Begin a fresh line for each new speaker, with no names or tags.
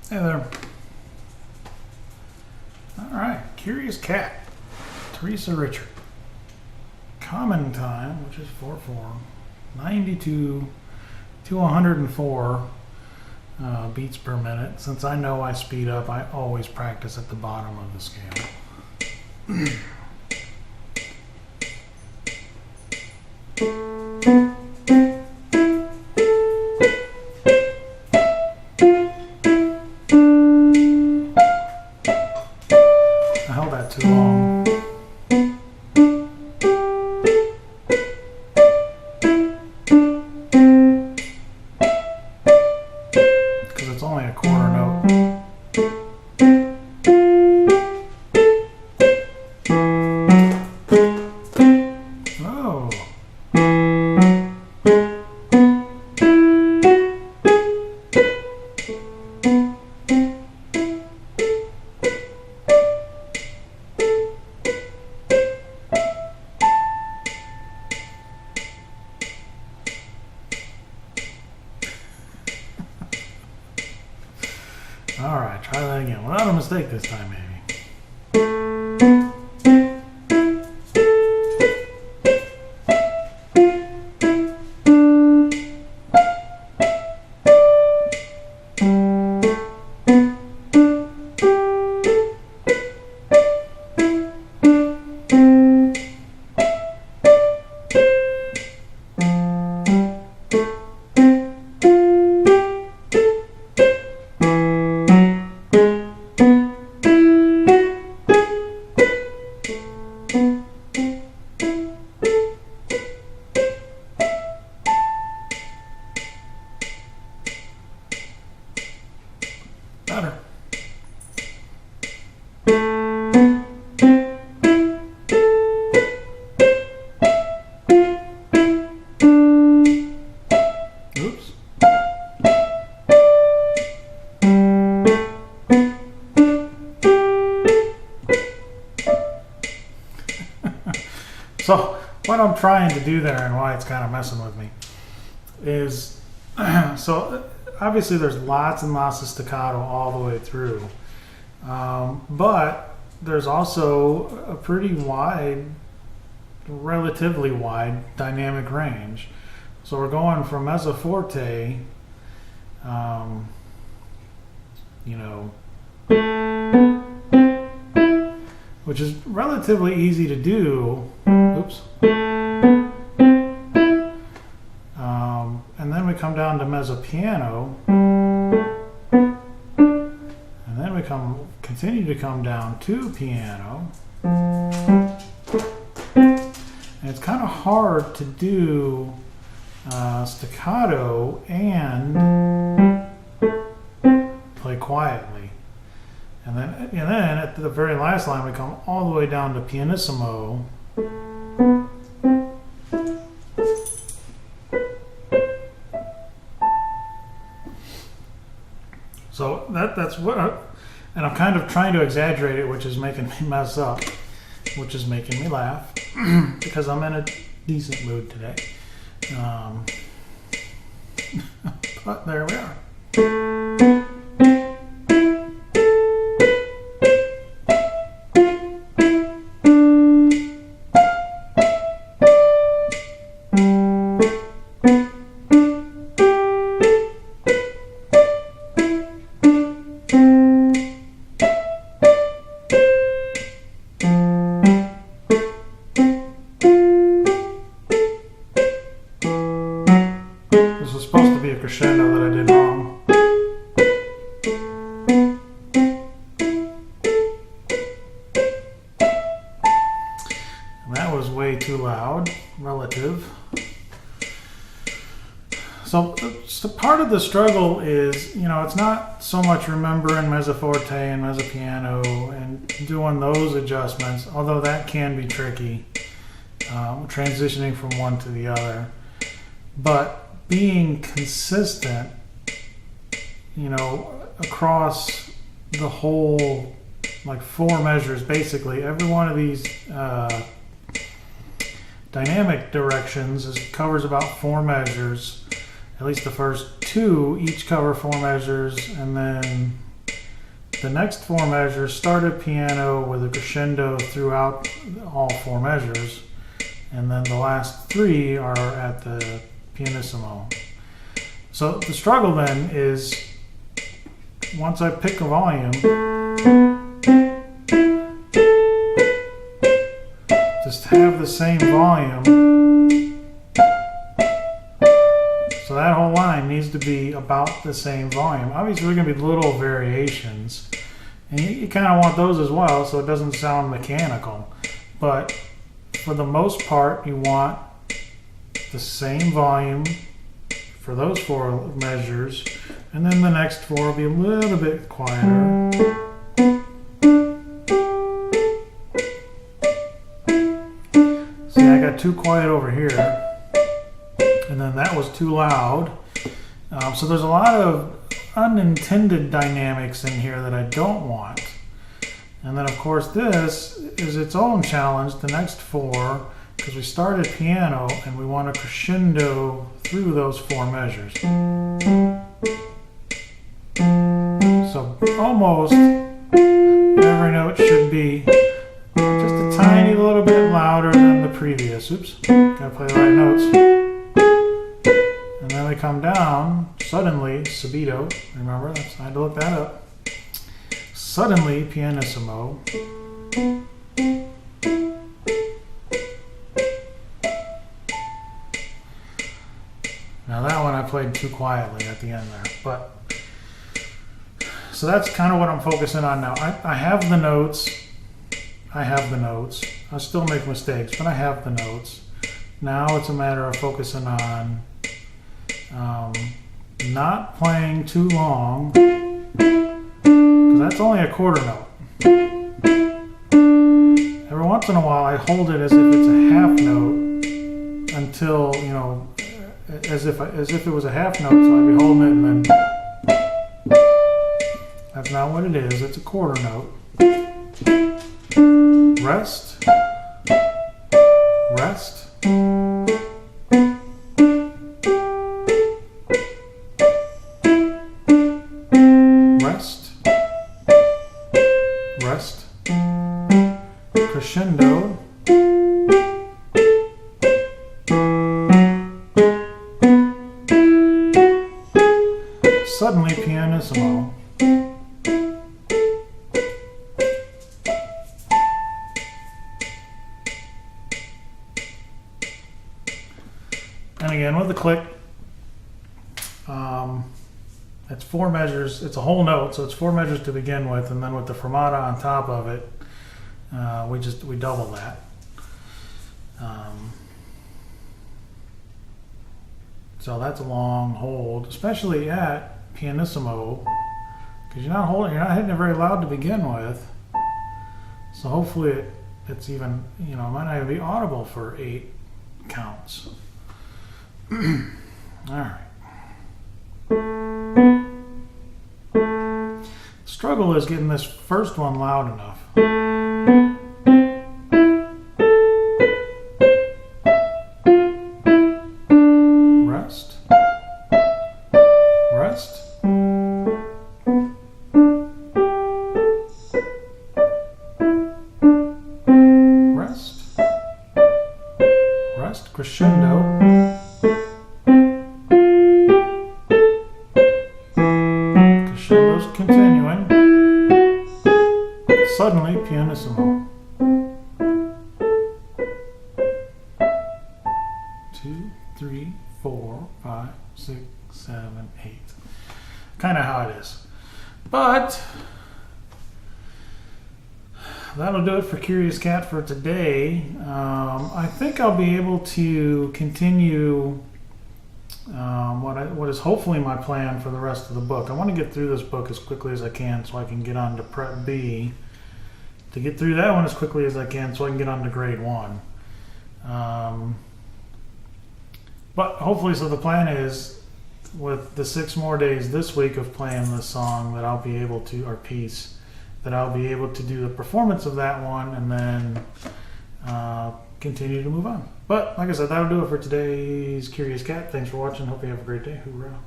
Hey there. Alright, Curious Cat, Teresa Richert. Common time, which is 4/4, 92 to 104 beats per minute. Since I know I speed up, I always practice at the bottom of the scale. I held that too long. Because it's only a quarter note. Oh. Alright, try that again. Without a mistake this time, maybe. Better. Oops. So what I'm trying to do there and why it's kind of messing with me is so obviously there's lots and lots of staccato all the way through, but there's also a pretty wide, relatively wide dynamic range. So we're going from mezzo forte, you know, which is relatively easy to do. Oops. And then we come down to mezzo piano, and then we continue to come down to piano. And it's kind of hard to do staccato and play quietly. And then at the very last line we come all the way down to pianissimo. So that's what, and I'm kind of trying to exaggerate it, which is making me mess up, which is making me laugh because I'm in a decent mood today. But there we are. This was supposed to be a crescendo that I did wrong. And that was way too loud, relative. So part of the struggle is, you know, it's not so much remembering mezzo forte and mezzo piano and doing those adjustments, although that can be tricky, transitioning from one to the other. But being consistent, you know, across the whole, like 4 measures, basically, every one of these dynamic directions covers about 4 measures. At least the first 2 each cover 4 measures, and then The next 4 measures start at piano with a crescendo throughout all 4 measures, and then the last 3 are at the pianissimo. So the struggle then is, once I pick a volume, just have the same volume. So that whole line needs to be about the same volume. Obviously, there are going to be little variations, and you kind of want those as well, so it doesn't sound mechanical. But for the most part, you want the same volume for those 4 measures, and then the next 4 will be a little bit quieter. See, I got too quiet over here. And then that was too loud. So there's a lot of unintended dynamics in here that I don't want. And then of course this is its own challenge, the next 4, because we start at piano and we want to crescendo through those 4 measures. So almost every note should be just a tiny little bit louder than the previous. Oops, gotta play the right notes. And then we come down, suddenly, subito, remember, I had to look that up. Suddenly, pianissimo. Now that one I played too quietly at the end there, but so that's kind of what I'm focusing on now. I have the notes. I still make mistakes, but I have the notes. Now it's a matter of focusing on not playing too long, because that's only a quarter note. Every once in a while I hold it as if it's a half note until, you know, as if it was a half note, so I'd be holding it and then that's not what it is, it's a quarter note. Rest, rest. Rest, crescendo, suddenly pianissimo. And again with the click, it's 4 measures, it's a whole note, so it's 4 measures to begin with, and then with the fermata on top of it, we double that. So that's a long hold, especially at pianissimo, because you're not hitting it very loud to begin with. So hopefully it's even, you know, it might not even be audible for 8 counts. All right. Struggle is getting this first one loud enough. Rest, rest, rest, rest, crescendo. Crescendo's continuing. Suddenly, pianissimo. 2, 3, 4, 5, 6, 7, 8. Kind of how it is. But that'll do it for Curious Cat for today. I think I'll be able to continue what is hopefully my plan for the rest of the book. I want to get through this book as quickly as I can so I can get on to Prep B. To get through that one as quickly as I can so I can get on to Grade 1. But hopefully, so the plan is with the 6 more days this week of playing this song that I'll be able to, or piece, that I'll be able to do the performance of that one and then continue to move on. But like I said, that'll do it for today's Curious Cat. Thanks for watching. Hope you have a great day. Hoorah.